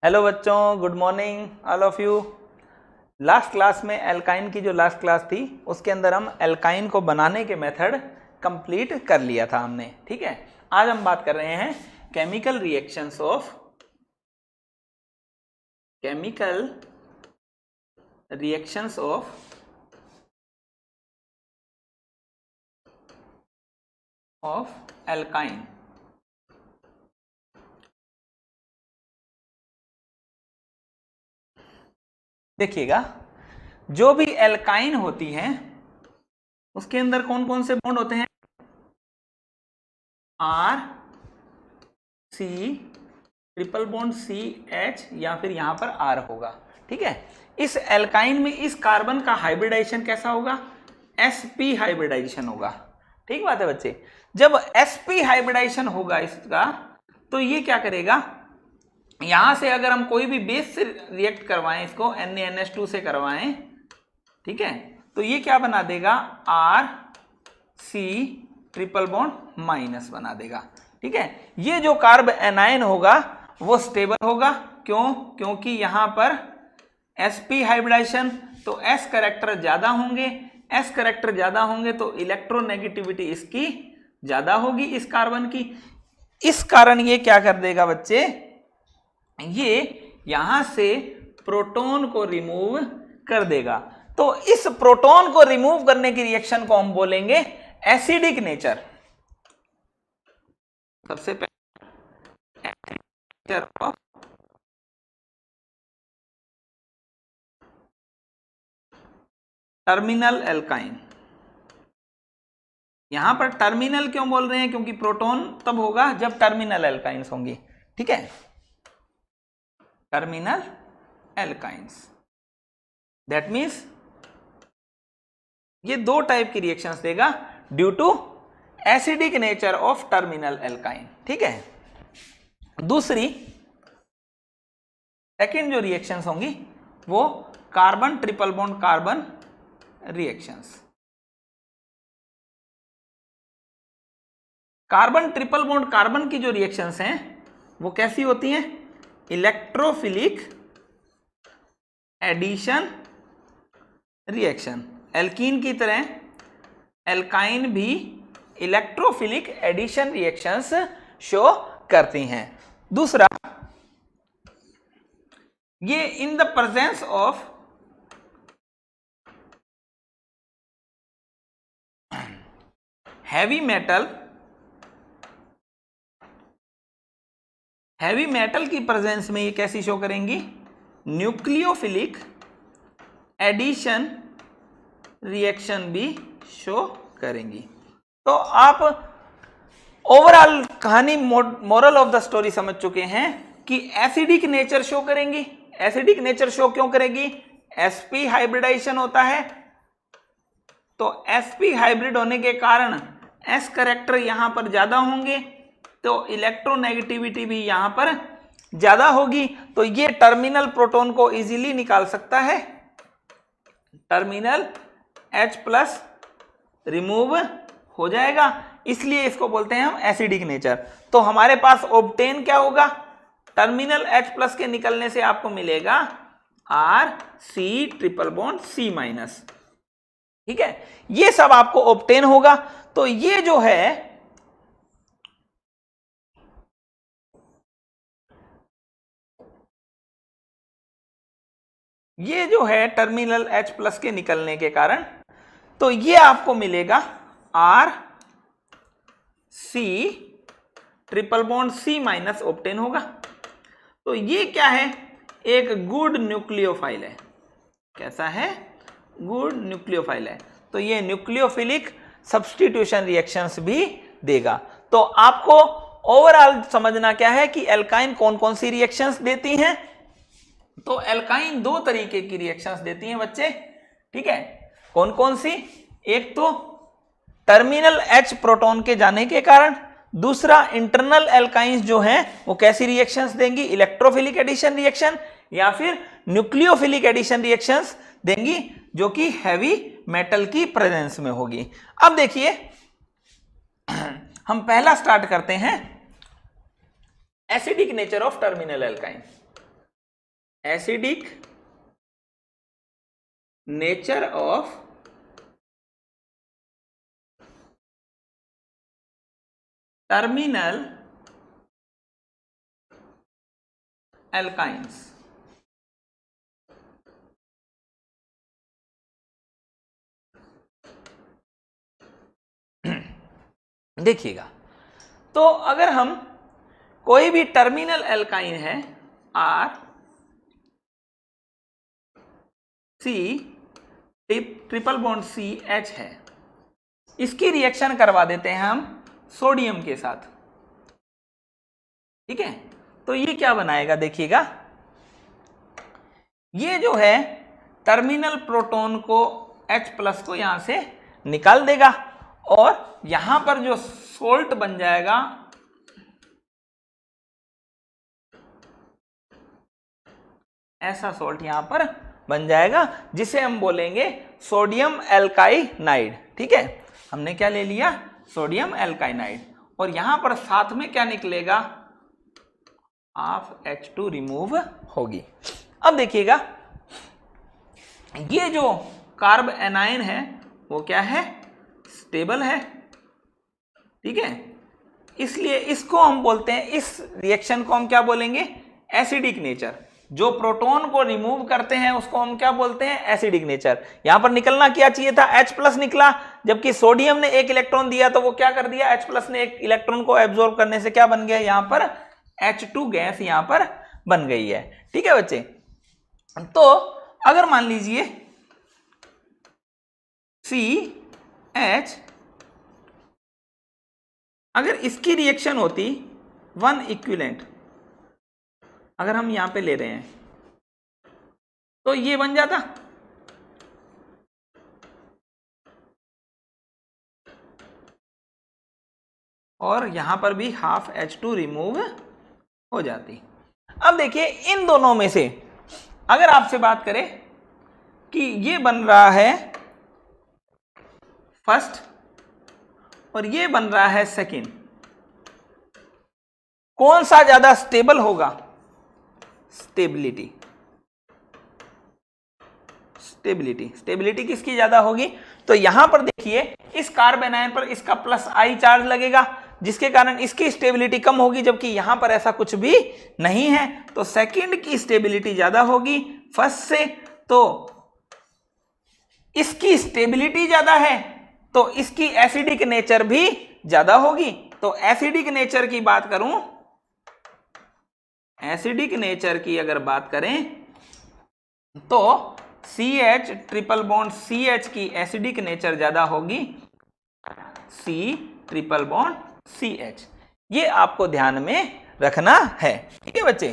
Hello बच्चों, good morning all of you. Last class में alkyne की जो लास्ट क्लास थी उसके अंदर हम एल्काइन को बनाने के मेथड कंप्लीट कर लिया था हमने। ठीक है, आज हम बात कर रहे हैं केमिकल रिएक्शंस ऑफ एल्काइन। देखिएगा, जो भी एल्काइन होती है उसके अंदर कौन कौन से बॉन्ड होते हैं? R C triple bond C H, या फिर यहां पर आर होगा। ठीक है, इस एल्काइन में इस कार्बन का हाइब्रिडाइजेशन कैसा होगा? sp हाइब्रिडाइजेशन होगा। ठीक बात है बच्चे। जब sp हाइब्रिडाइजेशन होगा इसका, तो ये क्या करेगा, यहां से अगर हम कोई भी बेस से रिएक्ट करवाएं, इसको NaNH2 से करवाएं, ठीक है, तो ये क्या बना देगा? R C triple bond minus बना देगा। ठीक है, ये जो कार्ब एनायन होगा वो स्टेबल होगा। क्यों? क्योंकि यहां पर sp हाइब्रिडाइजेशन, तो s कैरेक्टर ज्यादा होंगे। s कैरेक्टर ज्यादा होंगे तो इलेक्ट्रोनेगेटिविटी इसकी ज्यादा होगी, इस कार्बन की। इस कारण ये क्या कर देगा बच्चे, ये यहां से प्रोटॉन को रिमूव कर देगा। तो इस प्रोटॉन को रिमूव करने की रिएक्शन को हम बोलेंगे एसिडिक नेचर। सबसे पहले नेचर ऑफ टर्मिनल एल्काइन। यहां पर टर्मिनल क्यों बोल रहे हैं? क्योंकि प्रोटॉन तब होगा जब टर्मिनल एल्काइंस होंगी। ठीक है, टर्मिनल एल्काइंस, दैट मीन्स ये दो टाइप की रिएक्शंस देगा due to acidic nature of terminal alkyne. ठीक है, दूसरी सेकेंड जो रिएक्शंस होंगी वो carbon triple bond carbon reactions. Carbon triple bond carbon की जो रिएक्शंस हैं वो कैसी होती हैं? Electrophilic addition reaction. एल्कीन की तरह एल्काइन भी इलेक्ट्रोफिलिक एडिशन रिएक्शंस शो करती हैं। दूसरा, ये इन the presence of heavy metal की प्रेजेंस में ये कैसी शो करेंगी? न्यूक्लियोफिलिक एडिशन रिएक्शन भी शो करेंगी। तो आप ओवरऑल कहानी, मोरल ऑफ द स्टोरी समझ चुके हैं कि एसिडिक नेचर शो करेंगी। एसिडिक नेचर शो क्यों करेगी? sp हाइब्रिडाइजेशन होता है, तो sp हाइब्रिड होने के कारण s कैरेक्टर यहां पर ज्यादा होंगे, तो इलेक्ट्रोनेगेटिविटी भी यहां पर ज्यादा होगी। तो ये टर्मिनल प्रोटॉन को इजीली निकाल सकता है, टर्मिनल H प्लस रिमूव हो जाएगा, इसलिए इसको बोलते हैं हम एसिडिक नेचर। तो हमारे पास ऑब्टेन क्या होगा? टर्मिनल H प्लस के निकलने से आपको मिलेगा R C triple bond C minus. ठीक है, ये सब आपको ऑब्टेन होगा। तो ये जो है टर्मिनल H प्लस के निकलने के कारण, तो ये आपको मिलेगा R C triple bond C minus obtain होगा। तो ये क्या है? एक गुड न्यूक्लियोफाइल है। कैसा है? गुड न्यूक्लियोफाइल है। तो ये न्यूक्लियोफिलिक सब्स्टिट्यूशन रिएक्शंस भी देगा। तो आपको ओवरऑल समझना क्या है कि एल्काइन कौन कौन सी रिएक्शंस देती हैं। तो एल्काइन दो तरीके की रिएक्शंस देती हैं बच्चे। ठीक है, कौन कौन सी? एक तो टर्मिनल H प्रोटॉन के जाने के कारण, दूसरा इंटरनल एल्काइंस जो हैं वो कैसी रिएक्शंस देंगी? इलेक्ट्रोफिलिक एडिशन रिएक्शन या फिर न्यूक्लियोफिलिक एडिशन रिएक्शंस देंगी, जो कि हैवी मेटल की प्रेजेंस में होगी। अब देखिए, हम पहला स्टार्ट करते हैं acidic nature of terminal alkyne. Acidic nature of terminal alkynes. देखिएगा, तो अगर हम कोई भी टर्मिनल एल्काइन है R C triple bond C H है, इसकी रिएक्शन करवा देते हैं हम सोडियम के साथ, ठीक है। तो ये क्या बनाएगा, देखिएगा, ये जो है टर्मिनल प्रोटॉन को H+ को यहां से निकाल देगा और यहां पर जो सोल्ट बन जाएगा ऐसा सोल्ट यहां पर बन जाएगा जिसे हम बोलेंगे सोडियम एल्काइनाइड, ठीक है। हमने क्या ले लिया, सोडियम एल्काइनाइड, और यहां पर साथ में क्या निकलेगा, हाफ H2 रिमूव होगी। अब देखिएगा, ये जो कार्ब एनायन है वो क्या है, स्टेबल है, ठीक है। इसलिए इसको हम बोलते हैं, इस रिएक्शन को हम क्या बोलेंगे, एसिडिक नेचर। जो प्रोटॉन को रिमूव करते हैं उसको हम क्या बोलते हैं, एसिडिक नेचर। यहां पर निकलना क्या चाहिए था, H+ निकला, जबकि सोडियम ने 1 इलेक्ट्रॉन दिया तो वो क्या कर दिया, H+ ने 1 इलेक्ट्रॉन को एब्जॉर्ब करने से क्या बन गया, यहां पर H2 गैस यहां पर बन गई है, ठीक है बच्चे। तो अगर मान लीजिए CH, अगर इसकी रिएक्शन होती 1 इक्विवेलेंट, अगर हम यहां पे ले रहे हैं तो ये बन जाता, और यहां पर भी हाफ H2 रिमूव हो जाती। अब देखिए, इन दोनों में से अगर आपसे बात करें कि ये बन रहा है फर्स्ट और ये बन रहा है सेकंड, कौन सा ज्यादा स्टेबल होगा, स्टेबिलिटी किसकी ज्यादा होगी, तो यहां पर देखिए इस कार्बन आयन पर इसका +I चार्ज लगेगा जिसके कारण इसकी स्टेबिलिटी कम होगी, जबकि यहां पर ऐसा कुछ भी नहीं है। तो सेकंड की स्टेबिलिटी ज्यादा होगी फर्स्ट से, तो इसकी स्टेबिलिटी ज्यादा है तो इसकी एसिडिक नेचर भी ज्यादा होगी। तो एसिडिक नेचर की बात करूं, एसिडिक नेचर की अगर बात करें तो CH ट्रिपल बॉन्ड CH की एसिडिक नेचर ज्यादा होगी C ट्रिपल बॉन्ड CH। ये आपको ध्यान में रखना है, ठीक है बच्चे।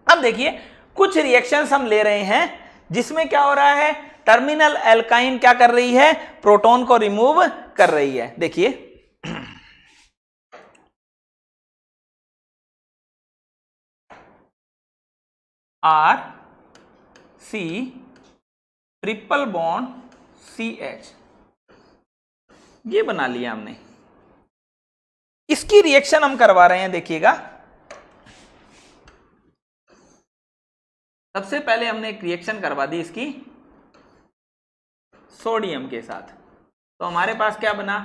अब देखिए, कुछ रिएक्शंस हम ले रहे हैं जिसमें क्या हो रहा है, टर्मिनल एल्काइन क्या कर रही है, प्रोटॉन को रिमूव कर रही है। देखिए RC ट्रिपल बॉन्ड CH, ये बना लिया हमने। इसकी रिएक्शन हम करवा रहे हैं, देखिएगा। सबसे पहले हमने एक रिएक्शन करवा दी इसकी सोडियम के साथ, तो हमारे पास क्या बना,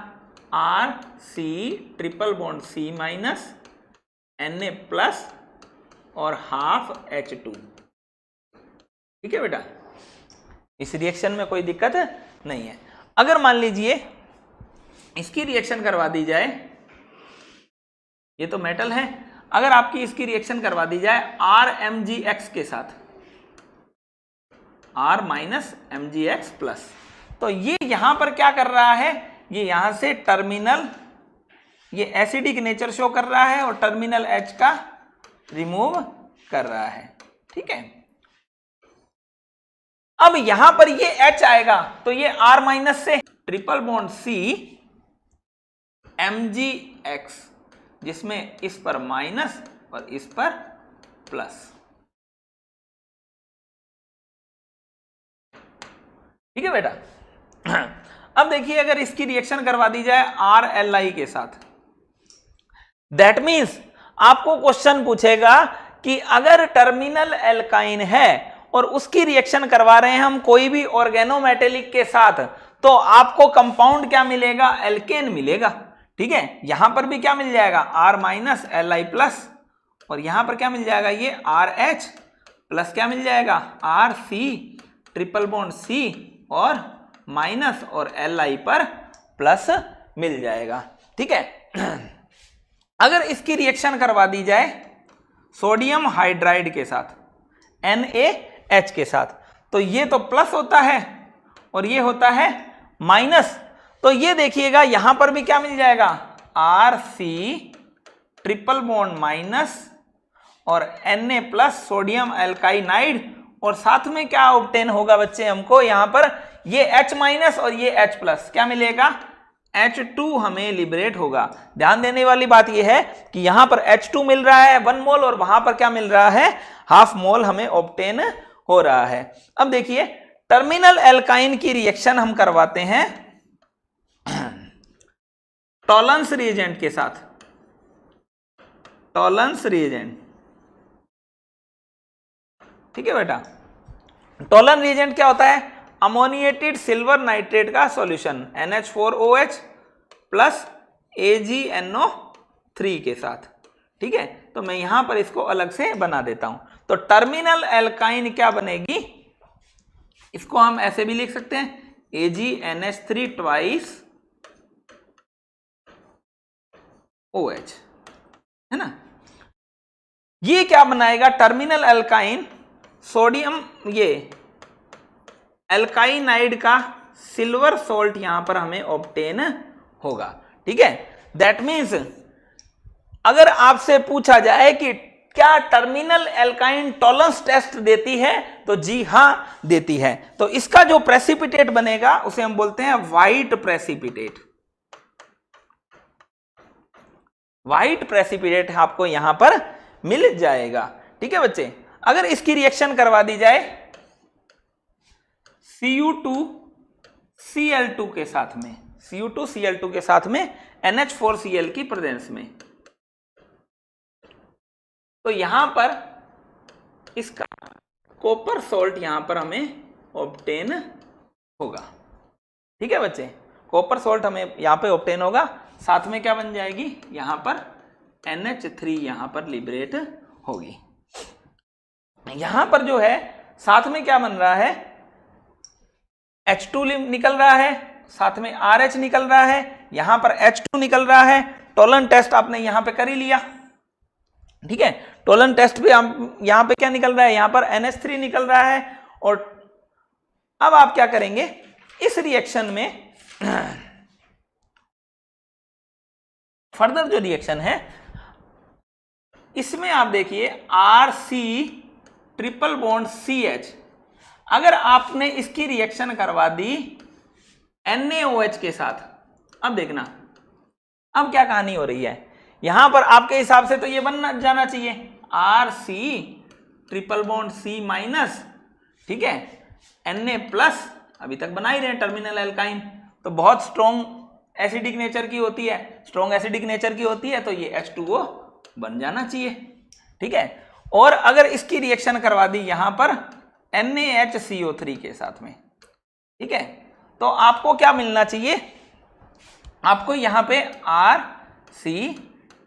RC triple bond C- Na+ और हाफ H2, ठीक है बेटा। इस रिएक्शन में कोई दिक्कत नहीं है। अगर मान लीजिए इसकी रिएक्शन करवा दी जाए, ये तो मेटल है, अगर आपकी इसकी रिएक्शन करवा दी जाए RMgX के साथ, R- MgX+, तो ये यहां पर क्या कर रहा है, ये यहां से टर्मिनल, ये एसिडिक नेचर शो कर रहा है और टर्मिनल H का रिमूव कर रहा है, ठीक है। अब यहां पर ये H आएगा तो ये R- से ट्रिपल बॉन्ड C MgX, जिसमें इस पर माइनस और इस पर प्लस, ठीक है बेटा। अब देखिए, अगर इसकी रिएक्शन करवा दी जाए RLI के साथ, दैट मीन्स आपको क्वेश्चन पूछेगा कि अगर टर्मिनल एल्काइन है और उसकी रिएक्शन करवा रहे हैं हम कोई भी ऑर्गेनोमेटेलिक के साथ, तो आपको कंपाउंड क्या मिलेगा, एल्केन मिलेगा। ठीक है, यहां पर भी क्या मिल जाएगा, R माइनस Li प्लस, और यहां पर क्या मिल जाएगा, ये RH प्लस क्या मिल जाएगा, RC ट्रिपल बॉन्ड C और माइनस और Li पर प्लस मिल जाएगा। ठीक है, अगर इसकी रिएक्शन करवा दी जाए सोडियम हाइड्राइड के साथ NaH के साथ, तो ये तो प्लस होता है और ये होता है माइनस। तो ये देखिएगा यहां पर भी क्या मिल जाएगा, RC ट्रिपल बॉन्ड माइनस और Na प्लस सोडियम एल्काइनाइड, और साथ में क्या ऑब्टेन होगा बच्चे, हमको यहां पर ये H माइनस और ये H प्लस क्या मिलेगा, H2 हमें लिबरेट होगा। ध्यान देने वाली बात यह है कि यहां पर H2 मिल रहा है 1 मोल और वहां पर क्या मिल रहा है, हाफ मोल हमें ऑब्टेन हो रहा है। अब देखिए टर्मिनल एल्काइन की रिएक्शन हम करवाते हैं टॉलरेंस रिएजेंट के साथ। टॉलरेंस रिएजेंट, ठीक है बेटा, टॉलरेंस रिएजेंट क्या होता है, अमोनिएटेड सिल्वर नाइट्रेट का सॉल्यूशन NH4OH प्लस AgNO3 के साथ। ठीक है, तो मैं यहां पर इसको अलग से बना देता हूं। तो टर्मिनल एल्काइन क्या बनेगी, इसको हम ऐसे भी लिख सकते हैं AgNH3 ट्वाइस OH, है ना। ये क्या बनाएगा, टर्मिनल एल्काइन सोडियम ये एल्काइनाइड का सिल्वर सॉल्ट यहां पर हमें ऑब्टेन होगा। ठीक है, दैट मीन्स अगर आपसे पूछा जाए कि क्या टर्मिनल एल्काइन टॉलरेंस टेस्ट देती है, तो जी हां देती है। तो इसका जो प्रेसिपिटेट बनेगा उसे हम बोलते हैं व्हाइट प्रेसिपिटेट। व्हाइट प्रेसिपिटेट आपको यहां पर मिल जाएगा। ठीक है बच्चे, अगर इसकी रिएक्शन करवा दी जाए Cu2Cl2 के साथ में, Cu2Cl2 के साथ में NH4Cl की प्रेजेंस में, तो यहां पर इसका कॉपर सॉल्ट यहां पर हमें ऑब्टेन होगा। ठीक है बच्चे, कॉपर सॉल्ट हमें यहां पे ऑब्टेन होगा, साथ में क्या बन जाएगी, यहां पर NH3 यहां पर लिबरेट होगी। यहां पर जो है साथ में क्या बन रहा है, H2 निकल रहा है, साथ में RH निकल रहा है, यहां पर H2 निकल रहा है। टॉलरेंस टेस्ट आपने यहां पे कर ही लिया। ठीक है, टॉलरेंस टेस्ट पे यहां पे क्या निकल रहा है, यहां पर NH3 निकल रहा है। और अब आप क्या करेंगे, इस रिएक्शन में फर्दर जो रिएक्शन है इसमें आप देखिए RC ट्रिपल बॉन्ड CH, अगर आपने इसकी रिएक्शन करवा दी NaOH के साथ, अब देखना अब क्या कहानी हो रही है। यहां पर आपके हिसाब से तो ये बन जाना चाहिए RC triple bond C minus, ठीक है, Na प्लस, अभी तक बना ही रहे हैं टर्मिनल एल्काइन, तो बहुत स्ट्रॉन्ग एसिडिक नेचर की होती है, स्ट्रॉन्ग एसिडिक नेचर की होती है, तो ये H2O बन जाना चाहिए। ठीक है, और अगर इसकी रिएक्शन करवा दी यहां पर NaHCO3 के साथ में, ठीक है, तो आपको क्या मिलना चाहिए, आपको यहां पे RC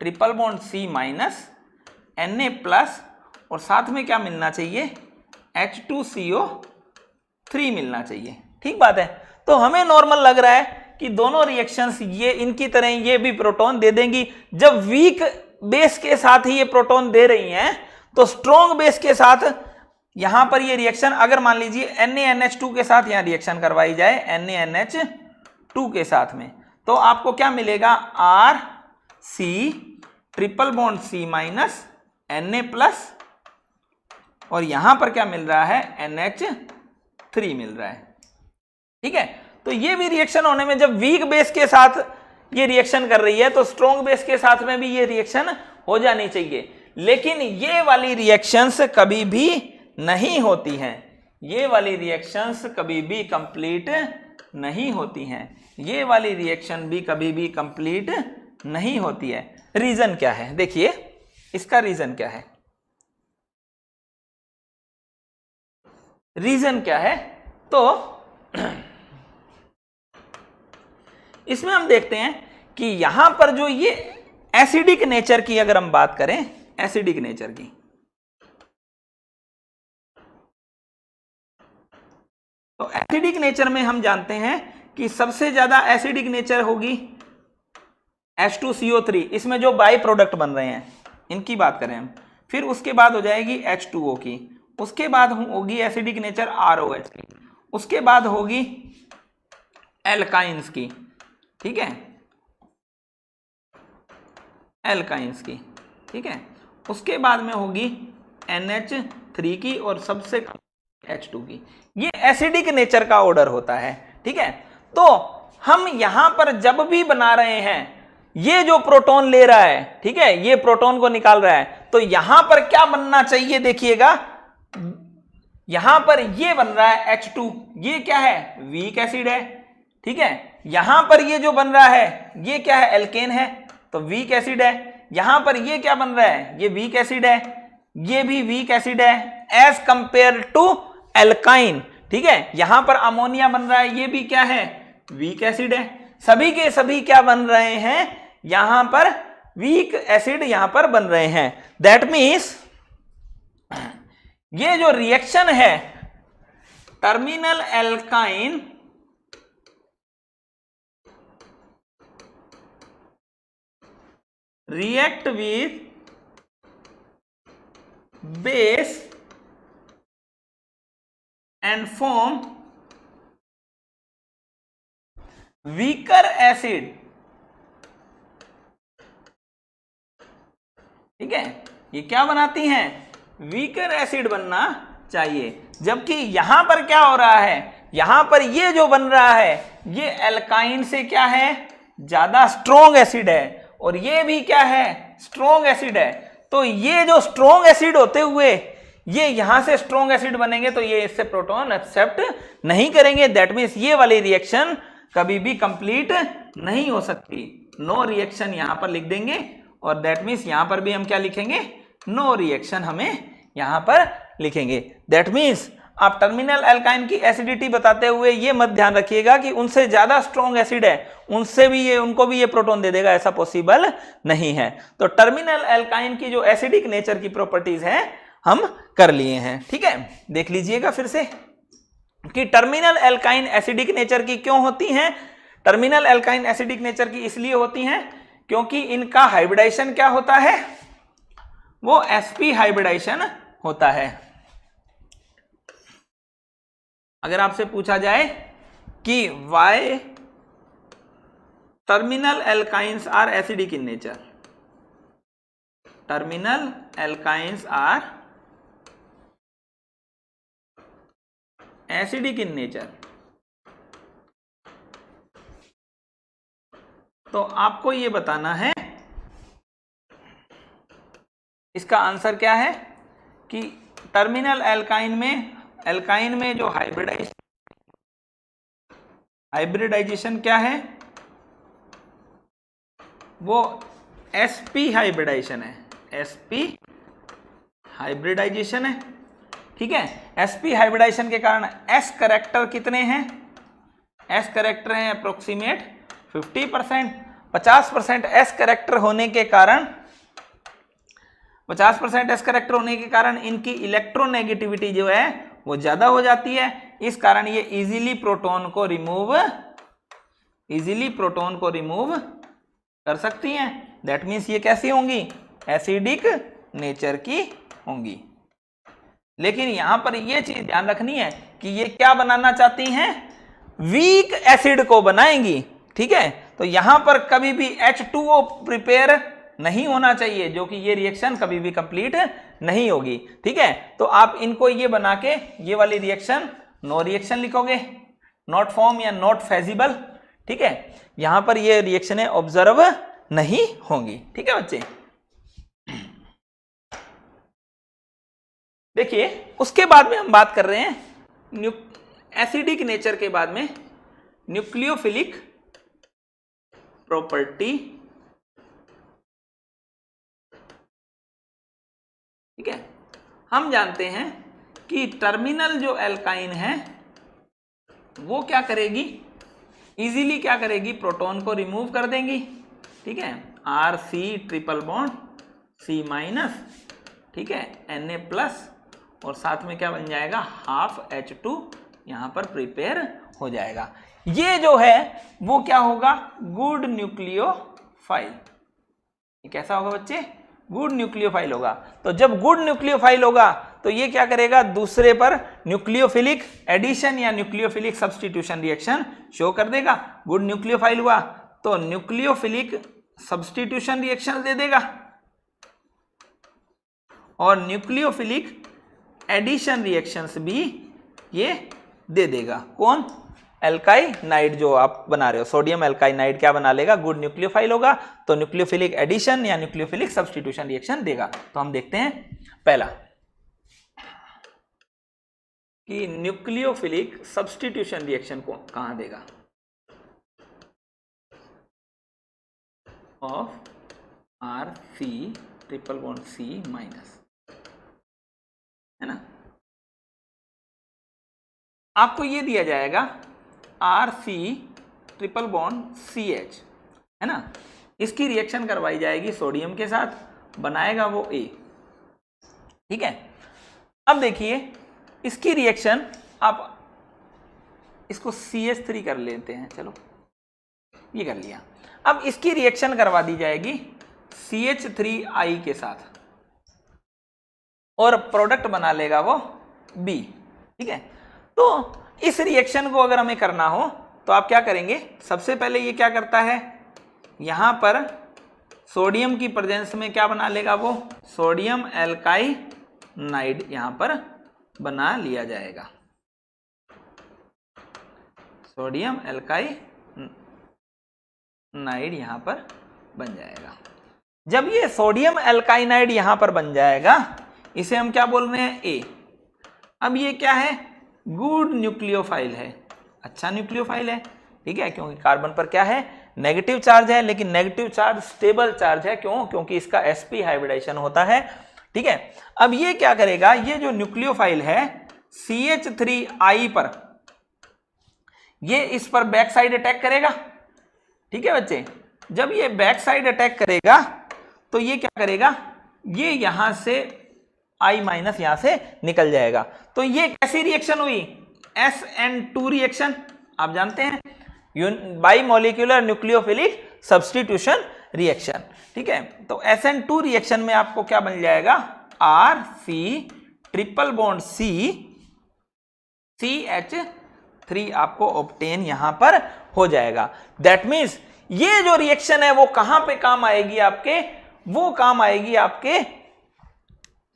triple bond C minus Na plus और साथ में क्या मिलना चाहिए, H2CO3 मिलना चाहिए। ठीक बात है, तो हमें नॉर्मल लग रहा है कि दोनों रिएक्शंस ये इनकी तरह ये भी प्रोटॉन दे देंगी। जब वीक बेस के साथ ही ये प्रोटॉन दे रही हैं, तो स्ट्रॉन्ग बेस के साथ यहां पर ये रिएक्शन, अगर मान लीजिए NaNH2 के साथ यहां रिएक्शन करवाई जाए NaNH2 के साथ में, तो आपको क्या मिलेगा, RC triple bond C minus Na plus, और यहां पर क्या मिल रहा है, NH3 मिल रहा है। ठीक है, तो ये भी रिएक्शन होने में, जब वीक बेस के साथ ये रिएक्शन कर रही है तो स्ट्रॉन्ग बेस के साथ में भी ये रिएक्शन हो जानी चाहिए। लेकिन ये वाली रिएक्शंस कभी भी नहीं होती हैं, ये वाली रिएक्शंस कभी भी कंप्लीट नहीं होती हैं, ये वाली रिएक्शन भी कभी भी कंप्लीट नहीं होती है। रीजन क्या है, देखिए इसका रीजन क्या है। रीजन क्या है? तो इसमें हम देखते हैं कि यहां पर जो ये एसिडिक नेचर की अगर हम बात करें, एसिडिक नेचर की, तो एसिडिक नेचर में हम जानते हैं कि सबसे ज्यादा एसिडिक नेचर होगी H2CO3, इसमें जो बाई प्रोडक्ट बन रहे हैं इनकी बात करें हम, फिर उसके बाद हो जाएगी H2O की, उसके बाद होगी एसिडिक नेचर ROH की, उसके बाद होगी एल्काइंस की, ठीक है, एल्काइंस की, ठीक है, उसके बाद में होगी NH3 की और सबसे H2 की। ये एसिडिक नेचर का ऑर्डर होता है, ठीक है। तो हम यहां पर जब भी बना रहे हैं, ये जो प्रोटॉन ले रहा है, ठीक है, ये प्रोटॉन को निकाल रहा है, तो यहां पर क्या बनना चाहिए? देखिएगा, यहां पर ये बन रहा है H2, ये क्या है? वीक एसिड है, ठीक है। यहां पर ये जो बन रहा है ये क्या है? एल्केन है, तो वीक एसिड है। यहां पर ये क्या बन रहा है? ये वीक एसिड है, ये भी वीक एसिड है एज कंपेयर टू एल्काइन, ठीक है। यहां पर अमोनिया बन रहा है, ये भी क्या है? वीक एसिड है। सभी के सभी क्या बन रहे हैं? यहां पर वीक एसिड यहां पर बन रहे हैं। दैट मीन्स ये जो रिएक्शन है terminal alkyne react with base and form weaker acid, ठीक है। ये क्या बनाती हैं? वीकर एसिड बनना चाहिए। जबकि यहां पर क्या हो रहा है? यहां पर ये जो बन रहा है ये एल्काइन से क्या है? ज्यादा स्ट्रॉन्ग एसिड है, और ये भी क्या है? स्ट्रॉन्ग एसिड है। तो ये जो स्ट्रॉन्ग एसिड होते हुए ये यहां से स्ट्रॉन्ग एसिड बनेंगे, तो ये इससे प्रोटॉन एक्सेप्ट नहीं करेंगे। दैट मीन्स ये वाली रिएक्शन कभी भी कंप्लीट नहीं हो सकती। नो रिएक्शन यहां पर लिख देंगे, और दैट मीन्स यहां पर भी हम क्या लिखेंगे? नो रिएक्शन हमें यहां पर लिखेंगे। दैट मीन्स आप टर्मिनल एल्काइन की एसिडिटी बताते हुए ये मत ध्यान रखिएगा कि उनसे ज्यादा स्ट्रॉन्ग एसिड है, उनसे भी ये, उनको भी ये प्रोटॉन दे देगा, ऐसा पॉसिबल नहीं है। तो टर्मिनल एल्काइन की जो एसिडिक नेचर की प्रॉपर्टीज हैं हम कर लिए हैं, ठीक है। देख लीजिएगा फिर से कि टर्मिनल एल्काइन एसिडिक नेचर की क्यों होती हैं। टर्मिनल एल्काइन एसिडिक नेचर की इसलिए होती हैं क्योंकि इनका हाइब्रिडाइजेशन क्या होता है? वो sp हाइब्रिडाइजेशन होता है। अगर आपसे पूछा जाए कि why terminal alkynes are acidic in nature, terminal alkynes are acidic in nature, तो आपको ये बताना है, इसका आंसर क्या है कि टर्मिनल एल्काइन में जो हाइब्रिडाइजेशन क्या है? वो sp हाइब्रिडाइजेशन है, sp हाइब्रिडाइजेशन है, ठीक है। sp हाइब्रिडाइजेशन के कारण s करेक्टर कितने हैं? s करेक्टर हैं अप्रोक्सीमेट 50%। 50% s करेक्टर होने के कारण 50% s करेक्टर होने के कारण इनकी इलेक्ट्रोनेगेटिविटी जो है वो ज्यादा हो जाती है। इस कारण ये इजीली प्रोटॉन को रिमूव कर सकती हैं। दैट मीन्स ये कैसी होंगी? एसिडिक नेचर की होंगी। लेकिन यहां पर ये चीज ध्यान रखनी है कि ये क्या बनाना चाहती हैं? वीक एसिड को बनाएंगी, ठीक है। तो यहां पर कभी भी H2O प्रिपेयर नहीं होना चाहिए, जो कि ये रिएक्शन कभी भी कंप्लीट नहीं होगी, ठीक है। तो आप इनको ये बना के ये वाली रिएक्शन नो रिएक्शन लिखोगे, नॉट फॉर्म या नॉट फेजिबल, ठीक है। यहां पर ये रिएक्शनें ऑब्जर्व नहीं होंगी, ठीक है बच्चे। देखिए उसके बाद में हम बात कर रहे हैं एसिडिक नेचर के बाद में न्यूक्लियोफिलिक प्रॉपर्टी, ठीक है। हम जानते हैं कि टर्मिनल जो एल्काइन है वो क्या करेगी, इजीली क्या करेगी, प्रोटॉन को रिमूव कर देंगी। ठीक है, RC triple bond C minus, ठीक है, Na प्लस, और साथ में क्या बन जाएगा, हाफ H2 यहां पर प्रिपेयर हो जाएगा। ये जो है वो क्या होगा, गुड न्यूक्लियोफाइल। ये कैसा होगा बच्चे, गुड न्यूक्लियोफाइल होगा। तो जब गुड न्यूक्लियोफाइल होगा तो ये क्या करेगा, दूसरे पर न्यूक्लियोफिलिक एडिशन या न्यूक्लियोफिलिक सब्स्टिट्यूशन रिएक्शन शो कर देगा। गुड न्यूक्लियोफाइल हुआ तो न्यूक्लियोफिलिक सब्स्टिट्यूशन रिएक्शन दे देगा और न्यूक्लियोफिलिक एडिशन रिएक्शंस भी ये दे देगा। कौन, एल्काइनाइड जो आप बना रहे हो, सोडियम एल्काइनाइड क्या बना लेगा, गुड न्यूक्लियोफाइल होगा तो न्यूक्लियोफिलिक एडिशन या न्यूक्लियोफिलिक सब्स्टिट्यूशन रिएक्शन देगा। तो हम देखते हैं पहला कि न्यूक्लियोफिलिक सब्स्टिट्यूशन रिएक्शन को कहां देगा, of RC triple bond C minus, है ना। आपको ये दिया जाएगा RC ट्रिपल बॉन्ड CH, है ना, इसकी रिएक्शन करवाई जाएगी सोडियम के साथ, बनाएगा वो A। ठीक है, अब देखिए इसकी रिएक्शन, आप इसको CH3 कर लेते हैं, चलो ये कर लिया। अब इसकी रिएक्शन करवा दी जाएगी CH3I के साथ और प्रोडक्ट बना लेगा वो B। ठीक है, तो इस रिएक्शन को अगर हमें करना हो तो आप क्या करेंगे, सबसे पहले ये क्या करता है, यहां पर सोडियम की प्रेजेंस में क्या बना लेगा वो, सोडियम एल्काइनाइड यहां पर बना लिया जाएगा, सोडियम एल्काइनाइड यहां पर बन जाएगा। जब ये सोडियम एल्काइनाइड यहां पर बन जाएगा, इसे हम क्या बोल रहे हैं, A। अब ये क्या है, गुड न्यूक्लियोफाइल है, अच्छा न्यूक्लियोफाइल है। ठीक है, क्योंकि कार्बन पर क्या है, नेगेटिव चार्ज है, लेकिन नेगेटिव चार्ज स्टेबल चार्ज है, क्यों, क्योंकि इसका sp हाइब्रिडाइजेशन होता है। ठीक है, अब ये क्या करेगा, ये जो न्यूक्लियोफाइल है CH3I पर, ये इस पर बैक साइड अटैक करेगा। ठीक है बच्चे, जब ये बैक साइड अटैक करेगा तो ये क्या करेगा, ये यहां से I माइनस यहां से निकल जाएगा। तो ये कैसी रिएक्शन हुई, SN2 रिएक्शन, आप जानते हैं, by molecular nucleophilic substitution reaction. ठीक है, तो SN2 रिएक्शन में आपको क्या बन जाएगा, RC triple bond C CH3 आपको ऑब्टेन यहां पर हो जाएगा। दैट मीन्स ये जो रिएक्शन है वो कहां पे काम आएगी आपके, वो काम आएगी आपके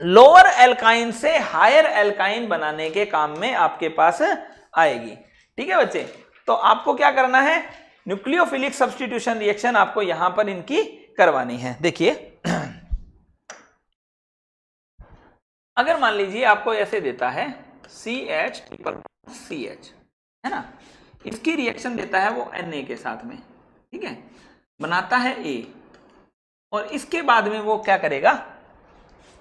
लोअर एल्काइन से हायर एल्काइन बनाने के काम में आपके पास आएगी। ठीक है बच्चे, तो आपको क्या करना है, न्यूक्लियोफिलिक सब्स्टिट्यूशन रिएक्शन आपको यहां पर इनकी करवानी है। देखिए अगर मान लीजिए आपको ऐसे देता है CH ट्रिपल CH, है ना, इसकी रिएक्शन देता है वो Na के साथ में। ठीक है, बनाता है A, और इसके बाद में वो क्या करेगा,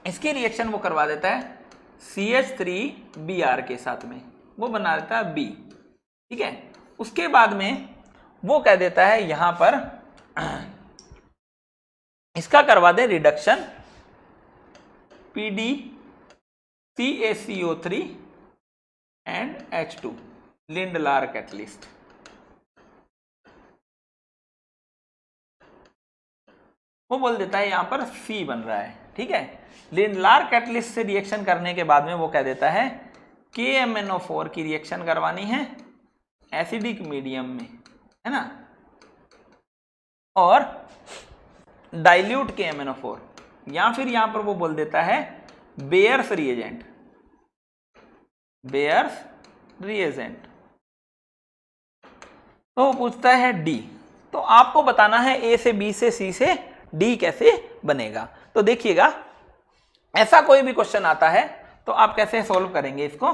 इसकी रिएक्शन वो करवा देता है CH3Br के साथ में, वो बना देता है B। ठीक है, उसके बाद में वो कह देता है यहां पर इसका करवा दे reduction PdCaCO3 and H2, Lindlar catalyst. वो बोल देता है यहां पर C बन रहा है। ठीक है, लिंडलार कैटलिस्ट से रिएक्शन करने के बाद में वो कह देता है KMnO4 की रिएक्शन करवानी है एसिडिक मीडियम में, है ना, और डाइल्यूट KMnO4, या फिर यहां पर वो बोल देता है बेयर्स रिएजेंट, बेयर्स रिएजेंट। तो वो पूछता है D, तो आपको बताना है A से B से C से D कैसे बनेगा। तो देखिएगा ऐसा कोई भी क्वेश्चन आता है तो आप कैसे सॉल्व करेंगे इसको।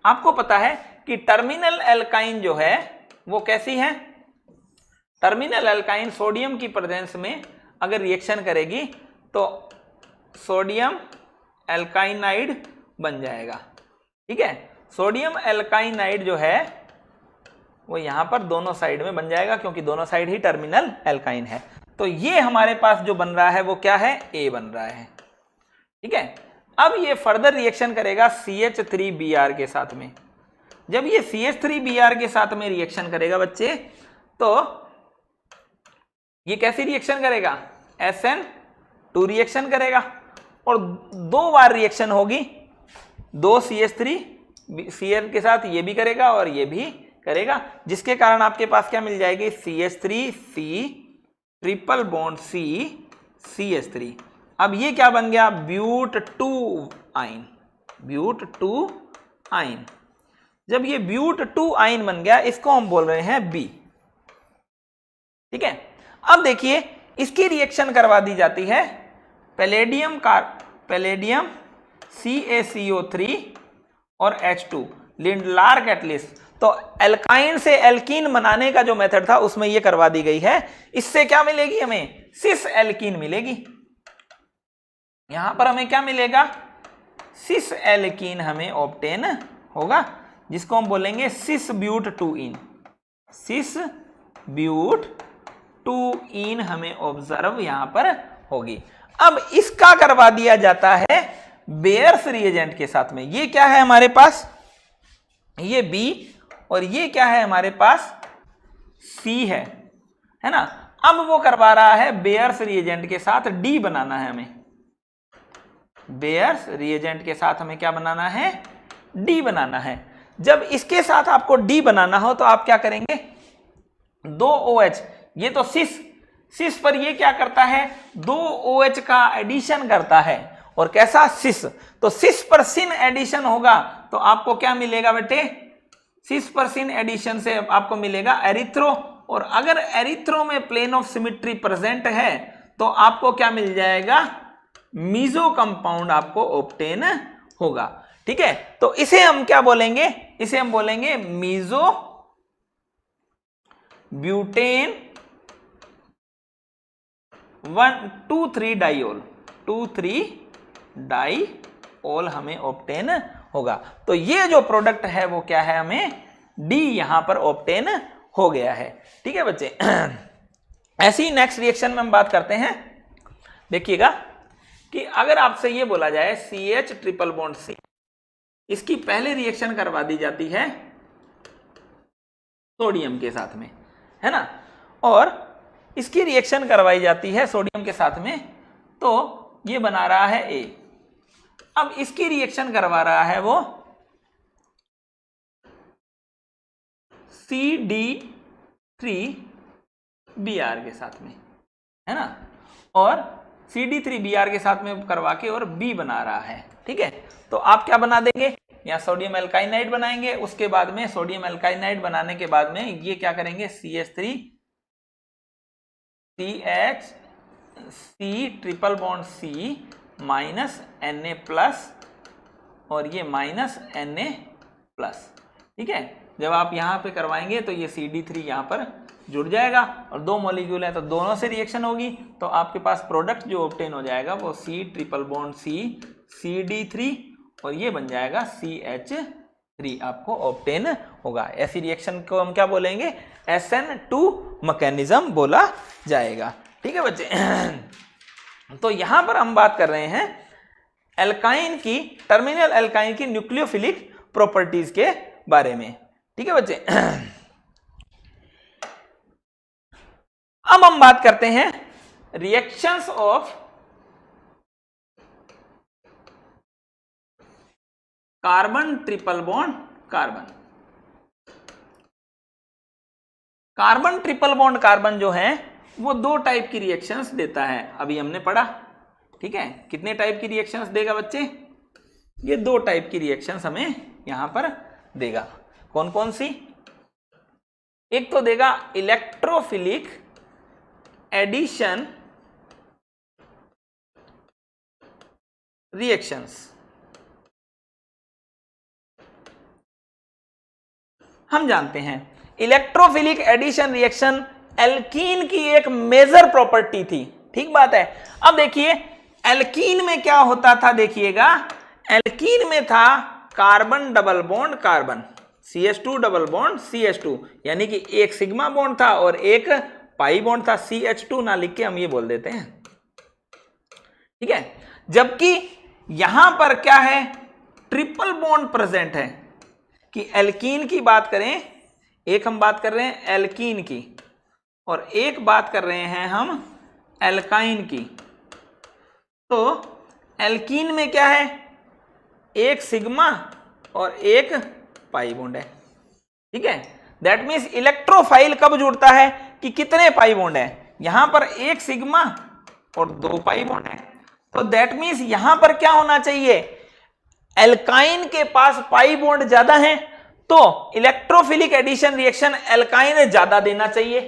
आपको पता है कि टर्मिनल एल्काइन जो है वो कैसी है, टर्मिनल एल्काइन सोडियम की प्रेजेंस में अगर रिएक्शन करेगी तो सोडियम एल्काइनाइड बन जाएगा। ठीक है। सोडियम एल्काइनाइड जो है वो यहां पर दोनों साइड में बन जाएगा, क्योंकि दोनों साइड ही टर्मिनल एल्काइन है। तो ये हमारे पास जो बन रहा है वो क्या है, ए बन रहा है। ठीक है। अब ये फर्दर रिएक्शन करेगा CH3Br के साथ में। जब ये CH3Br के साथ में रिएक्शन करेगा बच्चे, तो ये कैसी रिएक्शन करेगा, SN2 रिएक्शन करेगा, और 2 बार रिएक्शन होगी, 2 CH3Cl के साथ ये भी करेगा और ये भी करेगा, जिसके कारण आपके पास क्या मिल जाएगी, CH3C triple bond C CH3। अब ये क्या बन गया, ब्यूट 2 आइन, ब्यूट 2 आइन। जब ये ब्यूट 2 आइन बन गया, इसको हम बोल रहे हैं B। ठीक है। अब देखिए इसकी रिएक्शन करवा दी जाती है पैलेडियम CaCO3 और H2 लिंडलार कैटलिस्ट। तो एल्काइन से एल्कीन बनाने का जो मेथड था उसमें ये करवा दी गई है। इससे क्या मिलेगी, हमें सिस एल्कीन मिलेगी। यहां पर हमें क्या मिलेगा, सिस एल्कीन हमें ऑब्टेन होगा, जिसको हम बोलेंगे सिस ब्यूट 2 इन। सिस ब्यूट 2 इन हमें ऑब्जर्व यहां पर होगी। अब इसका करवा दिया जाता है बेयर्स रिएजेंट के साथ में। ये क्या है हमारे पास, ये B, और ये क्या है हमारे पास, C है ना। अब वो करवा रहा है बेयर्स रिएजेंट के साथ D बनाना है हमें। बेयर्स रिएजेंट के साथ हमें क्या बनाना है, D बनाना है। जब इसके साथ आपको D बनाना हो तो आप क्या करेंगे, 2 OH, ये तो सिस पर ये क्या करता है, 2 OH का एडिशन करता है, और कैसा, सिस। तो सिस पर सिन एडिशन होगा तो आपको क्या मिलेगा बेटे, सिस पर सिन एडिशन से आपको मिलेगा एरिथ्रो, और अगर एरिथ्रो में प्लेन ऑफ सिमेट्री प्रेजेंट है तो आपको क्या मिल जाएगा, मीजो कंपाउंड आपको ऑब्टेन होगा। ठीक है। तो इसे हम क्या बोलेंगे, इसे हम बोलेंगे मीजो ब्यूटेन 1,2,3 डाइओल, 2,3 डाइओल हमें ऑब्टेन होगा। तो ये जो प्रोडक्ट है वो क्या है, हमें D यहां पर ऑब्टेन हो गया है। ठीक है बच्चे। ऐसी नेक्स्ट रिएक्शन में हम बात करते हैं। देखिएगा कि अगर आपसे ये बोला जाए CH ट्रिपल बॉन्ड C, इसकी पहले रिएक्शन करवा दी जाती है सोडियम के साथ में, है ना, और इसकी रिएक्शन करवाई जाती है सोडियम के साथ में, तो ये बना रहा है A। अब इसकी रिएक्शन करवा रहा है वो CD3Br के साथ में, है ना, और CD3Br के साथ में करवा के और B बना रहा है। ठीक है। तो आप क्या बना देंगे, यहाँ सोडियम एल्काइनाइड बनाएंगे, उसके बाद में सोडियम एल्काइनाइड बनाने के बाद में ये क्या करेंगे, CH3CH triple bond C minus Na plus, और ये माइनस Na प्लस। ठीक है। जब आप यहाँ पे करवाएंगे तो ये CD3 यहाँ पर जुड़ जाएगा, और 2 मॉलिक्यूल है तो दोनों से रिएक्शन होगी, तो आपके पास प्रोडक्ट जो ऑब्टेन हो जाएगा वो C triple bond C CD3, और ये बन जाएगा CH3 आपको ऑब्टेन होगा। ऐसी रिएक्शन को हम क्या बोलेंगे, SN2 मैकेनिज्म बोला जाएगा। ठीक है बच्चे। तो यहां पर हम बात कर रहे हैं एल्काइन की, टर्मिनल एल्काइन की न्यूक्लियोफिलिक प्रॉपर्टीज के बारे में। ठीक है बच्चे। अब हम बात करते हैं reactions of carbon triple bond carbon. Carbon triple bond carbon जो है वो 2 टाइप की रिएक्शंस देता है, अभी हमने पढ़ा। ठीक है। कितने टाइप की रिएक्शंस देगा बच्चे, ये 2 टाइप की रिएक्शंस हमें यहां पर देगा। कौन कौन सी, एक तो देगा इलेक्ट्रोफिलिक एडिशन रिएक्शंस। हम जानते हैं इलेक्ट्रोफिलिक एडिशन रिएक्शन एल्कीन की एक मेजर प्रॉपर्टी थी। ठीक बात है। अब देखिए एल्कीन में क्या होता था, देखिएगा एल्कीन में था carbon double bond carbon, CH2 double bond CH2, यानी कि एक सिग्मा बॉन्ड था और एक पाई बॉन्ड था। CH2 ना लिख के हम ये बोल देते हैं, ठीक है। जबकि यहां पर क्या है, ट्रिपल बॉन्ड प्रेजेंट है। कि एल्कीन की बात करें, एक हम बात कर रहे हैं एल्कीन की और एक बात कर रहे हैं हम एल्काइन की। तो एल्कीन में क्या है, एक सिग्मा और एक पाई बॉन्ड है, ठीक है। दैट मीन्स इलेक्ट्रोफाइल कब जुड़ता है कि कितने पाई बॉन्ड है, यहां पर एक सिग्मा और दो पाई बॉन्ड है। तो दैट मीन्स यहां पर क्या होना चाहिए, एल्काइन के पास पाई बॉन्ड ज्यादा है तो इलेक्ट्रोफिलिक एडिशन रिएक्शन एल्काइन ज्यादा देना चाहिए,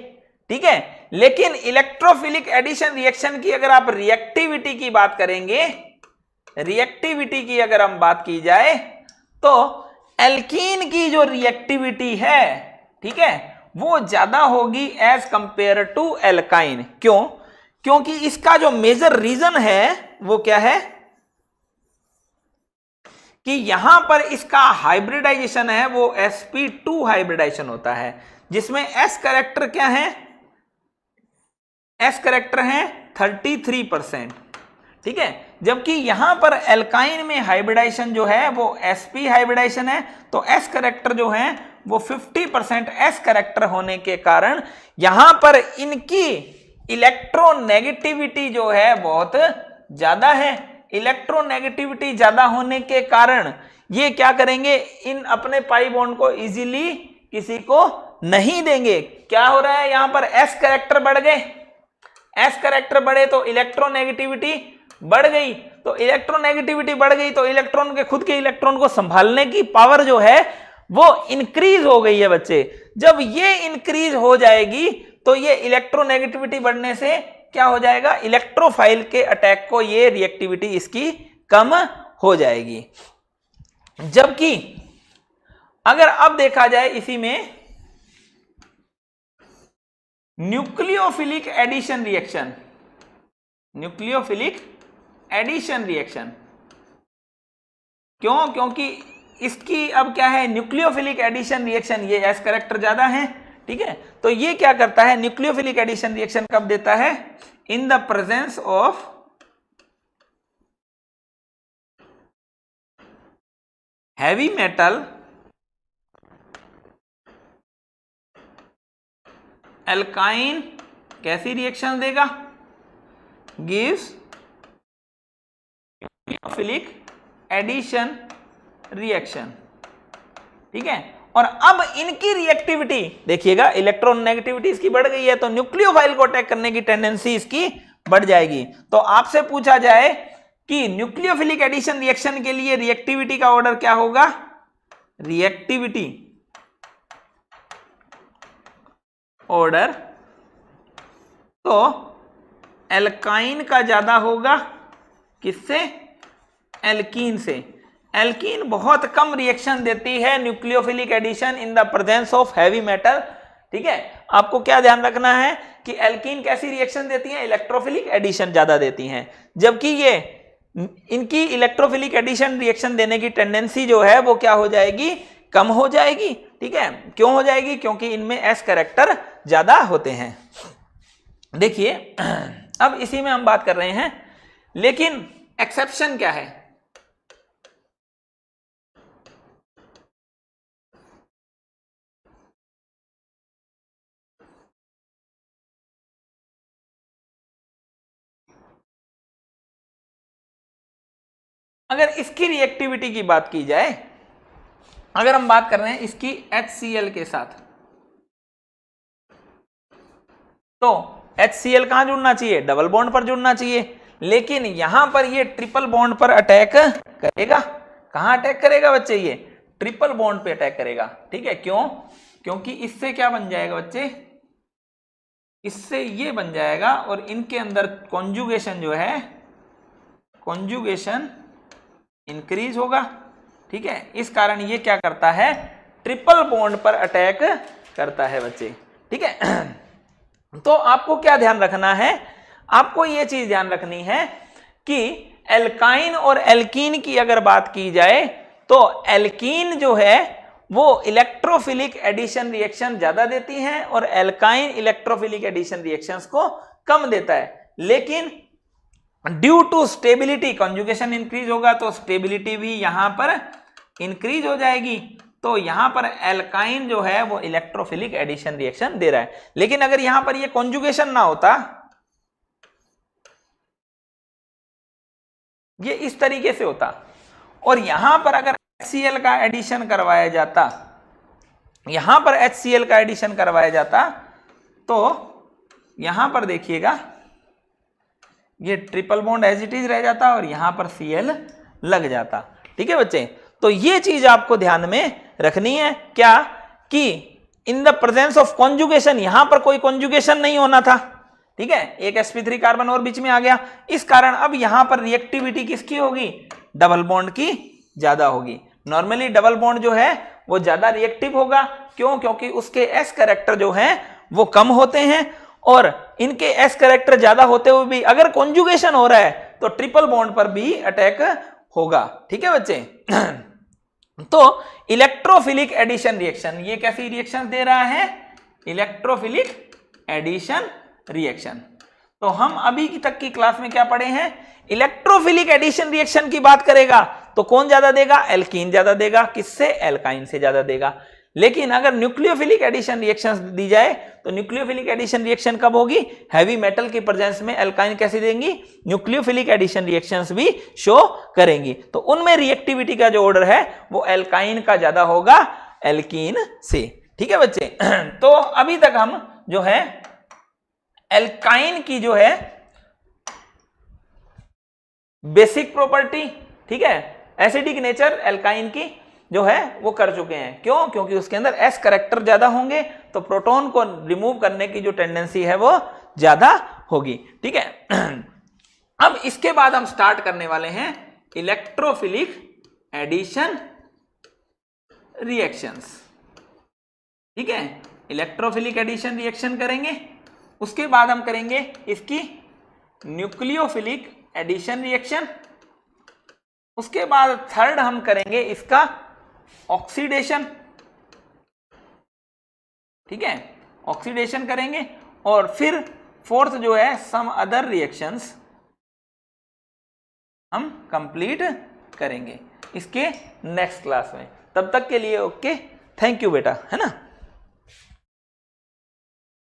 ठीक है। लेकिन इलेक्ट्रोफिलिक एडिशन रिएक्शन की अगर आप रिएक्टिविटी की बात करेंगे, रिएक्टिविटी की अगर हम बात की जाए तो एल्कीन की जो रिएक्टिविटी है, ठीक है, वो ज्यादा होगी एज कंपेयर टू एल्काइन। क्यों? क्योंकि इसका जो मेजर रीजन है वो क्या है कि यहां पर इसका हाइब्रिडाइजेशन है वो sp2 हाइब्रिडाइजेशन होता है, जिसमें s कैरेक्टर क्या है, s कैरेक्टर है 33%, ठीक है। जबकि यहां पर एल्काइन में हाइब्रिडाइजेशन जो है वो sp हाइब्रिडाइजेशन है, तो s कैरेक्टर जो है वो 50% s कैरेक्टर होने के कारण यहां पर इनकी इलेक्ट्रोनेगेटिविटी जो है बहुत ज्यादा है। इलेक्ट्रोनेगेटिविटी ज्यादा होने के कारण ये क्या करेंगे, इन अपने पाई बॉन्ड को इजीली किसी को नहीं देंगे। क्या हो रहा है, यहां पर s कैरेक्टर बढ़ गए, s कैरेक्टर बढ़े तो इलेक्ट्रोनेगेटिविटी बढ़ गई, तो इलेक्ट्रोनेगेटिविटी बढ़ गई तो इलेक्ट्रॉन के खुद के इलेक्ट्रॉन को संभालने की पावर जो है वो इंक्रीज हो गई है बच्चे। जब ये इंक्रीज हो जाएगी तो ये इलेक्ट्रोनेगेटिविटी बढ़ने से क्या हो जाएगा, इलेक्ट्रोफाइल के अटैक को ये रिएक्टिविटी इसकी कम हो जाएगी। जबकि अगर अब देखा जाए इसी में nucleophilic addition reaction, nucleophilic addition reaction, क्यों? क्योंकि इसकी अब क्या है, न्यूक्लियोफिलिक एडिशन रिएक्शन, ये एस कैरेक्टर ज्यादा है, ठीक है। तो ये क्या करता है, न्यूक्लियोफिलिक एडिशन रिएक्शन कब देता है, इन the presence of heavy metal alkyne कैसी रिएक्शन देगा, गिव्स न्यूक्लियोफिलिक एडिशन रिएक्शन, ठीक है। और अब इनकी रिएक्टिविटी देखिएगा, इलेक्ट्रॉन नेगेटिविटी इसकी बढ़ गई है तो न्यूक्लियोफाइल को अटैक करने की टेंडेंसी इसकी बढ़ जाएगी। तो आपसे पूछा जाए कि न्यूक्लियोफिलिक एडिशन रिएक्शन के लिए रिएक्टिविटी का ऑर्डर क्या होगा, रिएक्टिविटी ऑर्डर तो एल्काइन का ज्यादा होगा किससे, एल्कीन से। एल्कीन बहुत कम रिएक्शन देती है nucleophilic addition in the presence of heavy metal, ठीक है। आपको क्या ध्यान रखना है कि एल्कीन कैसी रिएक्शन देती है, इलेक्ट्रोफिलिक एडिशन ज्यादा देती हैं, जबकि ये इनकी इलेक्ट्रोफिलिक एडिशन रिएक्शन देने की टेंडेंसी जो है वो क्या हो जाएगी, कम हो जाएगी, ठीक है। क्यों हो जाएगी, क्योंकि इनमें एस कैरेक्टर ज्यादा होते हैं। देखिए अब इसी में हम बात कर रहे हैं, लेकिन एक्सेप्शन क्या है, अगर इसकी रिएक्टिविटी की बात की जाए, अगर हम बात कर रहे हैं इसकी HCl के साथ, तो HCl कहां जुड़ना चाहिए, डबल बॉन्ड पर जुड़ना चाहिए, लेकिन यहां पर ये ट्रिपल बॉन्ड पर अटैक करेगा। कहां अटैक करेगा बच्चे, ये ट्रिपल बॉन्ड पे अटैक करेगा, ठीक है। क्यों? क्योंकि इससे क्या बन जाएगा बच्चे, इससे ये बन जाएगा और इनके अंदर कॉन्जुगेशन जो है, कॉन्जुगेशन इंक्रीज होगा, ठीक है। इस कारण ये क्या करता है, ट्रिपल बॉन्ड पर अटैक करता है बच्चे, ठीक है। तो आपको क्या ध्यान रखना है, आपको ये चीज ध्यान रखनी है कि एल्काइन और एल्कीन की अगर बात की जाए तो एल्कीन जो है वो इलेक्ट्रोफिलिक एडिशन रिएक्शन ज्यादा देती है और एल्काइन इलेक्ट्रोफिलिक एडिशन रिएक्शंस को कम देता है। लेकिन due to stability conjugation increase होगा तो स्टेबिलिटी भी यहां पर इंक्रीज हो जाएगी। तो यहां पर एल्काइन जो है वो इलेक्ट्रोफिलिक एडिशन रिएक्शन दे रहा है। लेकिन अगर यहां पर ये कॉन्जुगेशन ना होता, ये इस तरीके से होता और यहां पर अगर HCl का एडिशन करवाया जाता, यहां पर HCl का एडिशन करवाया जाता तो यहां पर देखिएगा ये triple bond as it is रह जाता और यहां पर Cl लग जाता। ठीक है बच्चे, तो ये चीज आपको ध्यान में रखनी है क्या कि इन द प्रेजेंस ऑफ कॉन्जुगेशन, यहां पर कोई कॉन्जुगेशन नहीं होना था। ठीक है, एक sp3 कार्बन और बीच में आ गया, इस कारण अब यहां पर रिएक्टिविटी किसकी होगी, डबल बॉन्ड की ज्यादा होगी। नॉर्मली डबल बॉन्ड जो है वो ज्यादा रिएक्टिव होगा, क्यों, क्योंकि उसके s कैरेक्टर जो है वो कम होते हैं और इनके s कैरेक्टर ज्यादा होते हुए भी अगर कॉन्जुगेशन हो रहा है तो ट्रिपल बॉन्ड पर भी अटैक होगा। ठीक है बच्चे तो इलेक्ट्रोफिलिक एडिशन रिएक्शन, ये कैसी रिएक्शन दे रहा है, इलेक्ट्रोफिलिक एडिशन रिएक्शन। तो हम अभी तक की क्लास में क्या पढ़े हैं, इलेक्ट्रोफिलिक एडिशन रिएक्शन की बात करेगा तो कौन ज्यादा देगा, एल्कीन ज्यादा देगा, किससे, एल्काइन से ज्यादा देगा। लेकिन अगर न्यूक्लियोफिलिक एडिशन रिएक्शन दी जाए तो न्यूक्लियोफिलिक एडिशन रिएक्शन कब होगी, हैवी मेटल की प्रेजेंस में एल्काइन कैसे देंगी, न्यूक्लियोफिलिक एडिशन रिएक्शंस भी शो करेंगी। तो उनमें रिएक्टिविटी का जो ऑर्डर है वो एल्काइन का ज्यादा होगा एल्कीन से। ठीक है बच्चे तो अभी तक हम जो है एल्काइन की जो है बेसिक प्रॉपर्टी, ठीक है, एसिडिक नेचर एल्काइन की जो है वो कर चुके हैं। क्यों, क्योंकि उसके अंदर S कैरेक्टर ज्यादा होंगे तो प्रोटॉन को रिमूव करने की जो टेंडेंसी है वो ज्यादा होगी। ठीक है अब इसके बाद हम स्टार्ट करने वाले हैं इलेक्ट्रोफिलिक एडिशन रिएक्शंस। ठीक है, इलेक्ट्रोफिलिक एडिशन रिएक्शन करेंगे, उसके बाद हम करेंगे इसकी न्यूक्लियोफिलिक एडिशन रिएक्शन, उसके बाद थर्ड हम करेंगे इसका ऑक्सीडेशन। ठीक है, ऑक्सीडेशन करेंगे और फिर फोर्थ जो है सम अदर रिएक्शंस हम कंप्लीट करेंगे इसके नेक्स्ट क्लास में। तब तक के लिए ओके, थैंक यू बेटा, है ना।